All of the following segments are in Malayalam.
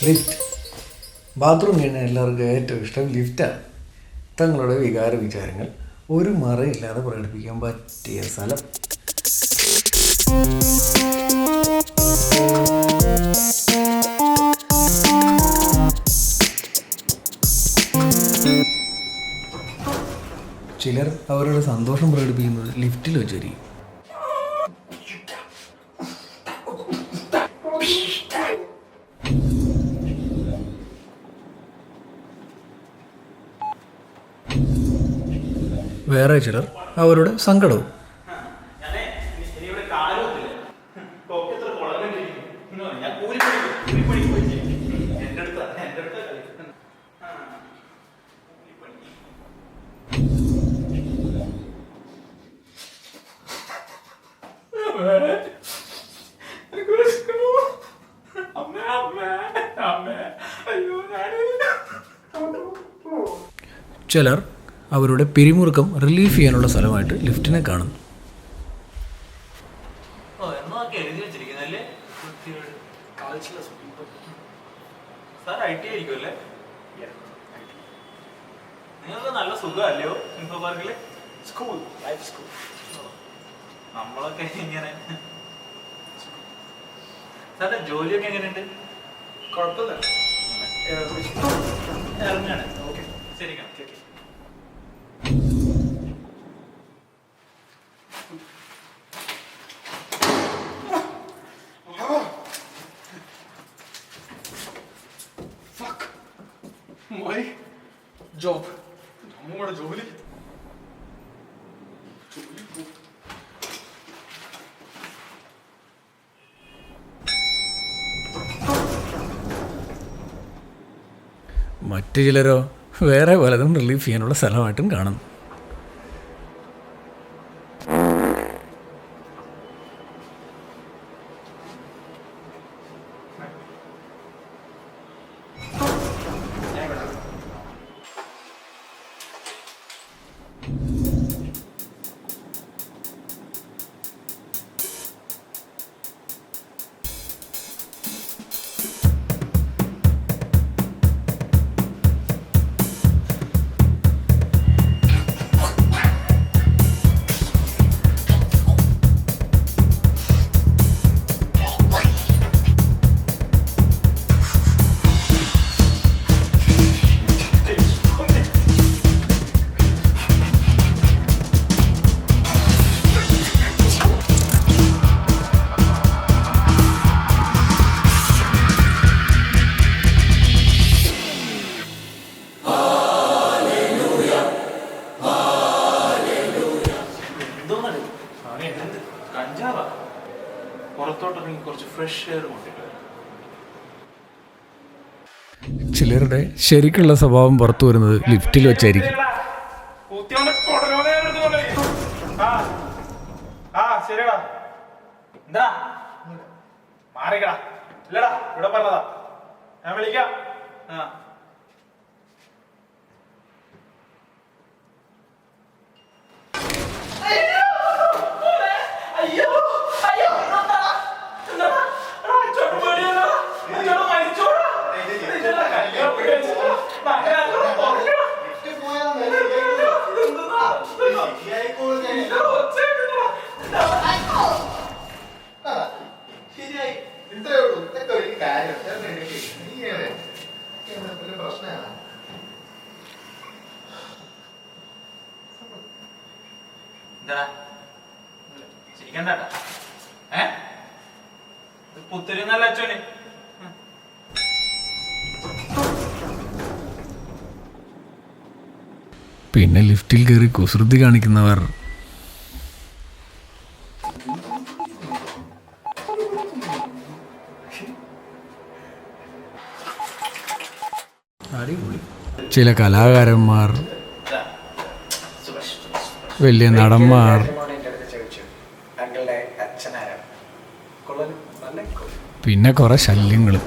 ലിഫ്റ്റ്. ബാത്റൂം കഴിഞ്ഞാൽ എല്ലാവർക്കും ഏറ്റവും ഇഷ്ടം ലിഫ്റ്റാണ്. തങ്ങളുടെ വികാര വിചാരങ്ങൾ ഒരു മറയില്ലാതെ പ്രകടിപ്പിക്കാൻ പറ്റിയ സ്ഥലം. ചിലർ അവരുടെ സന്തോഷം പ്രകടിപ്പിക്കുന്നത് ലിഫ്റ്റിൽ വെച്ചായിരിക്കും. വേറെ ചിലർ അവരുടെ സങ്കടവും. ചിലർ അവരുടെ പിരിമുറുക്കം റിലീഫ് ചെയ്യാനുള്ള സ്ഥലമായിട്ട് ലിഫ്റ്റിനെ കാണുന്നു. നല്ല സുഖമല്ലയോ ഇൻഫോ പാർക്കില്? നമ്മളൊക്കെ ഇങ്ങനെ. സാറിന്റെ ജോലിയൊക്കെ എങ്ങനെയുണ്ട്? കുഴപ്പമില്ല, ഇറങ്ങാണ്. ഓക്കെ, ശരി. ജോബ്, നമ്മുടെ ജോലി. മറ്റു ചിലരോ വേറെ പലതും റിലീഫ് ചെയ്യാനുള്ള സ്ഥലമായിട്ടും കാണുന്നു. ചിലരുടെ ശരിക്കുള്ള സ്വഭാവം പുറത്തു വരുന്നത് ലിഫ്റ്റിൽ വെച്ചായിരിക്കും. ഞാൻ വിളിക്കാം. പുത്തിരി നല്ല അച്ഛന്. പിന്നെ ലിഫ്റ്റിൽ കയറി കുസൃതി കാണിക്കുന്നവർ. ചില കലാകാരന്മാർ, വലിയ നടന്മാർ, പിന്നെ കുറെ ശല്യങ്ങളും.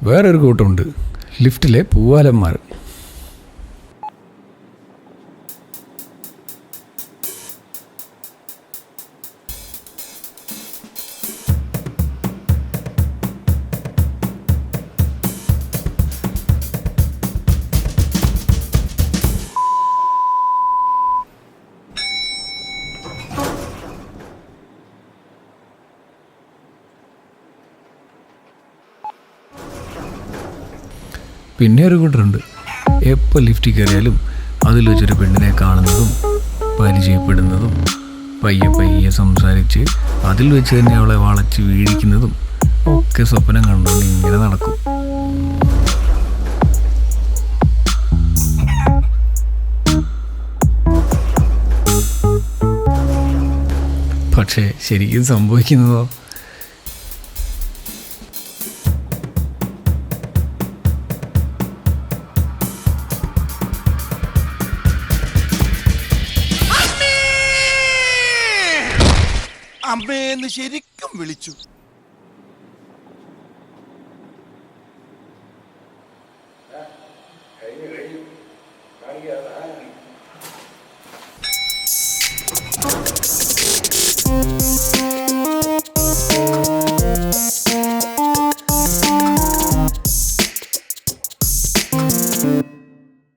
വേറൊരു കൂട്ടമുണ്ട്, ലിഫ്റ്റിലെ പൂവാലന്മാർ. പിന്നെ ഒരു കൂട്ടരുണ്ട്, എപ്പോൾ ലിഫ്റ്റിൽ കയറിയാലും അതിൽ വെച്ചൊരു പെണ്ണിനെ കാണുന്നതും പരിചയപ്പെടുന്നതും പയ്യെ പയ്യെ സംസാരിച്ച് അതിൽ വെച്ച് തന്നെ അവളെ വളച്ച് വീഴിക്കുന്നതും ഒക്കെ സ്വപ്നം കണ്ടുകൊണ്ട് ഇങ്ങനെ നടക്കും. പക്ഷേ ശരിക്കും സംഭവിക്കുന്നതോ അമ്മേന്ന് ശരിക്കും വിളിച്ചു.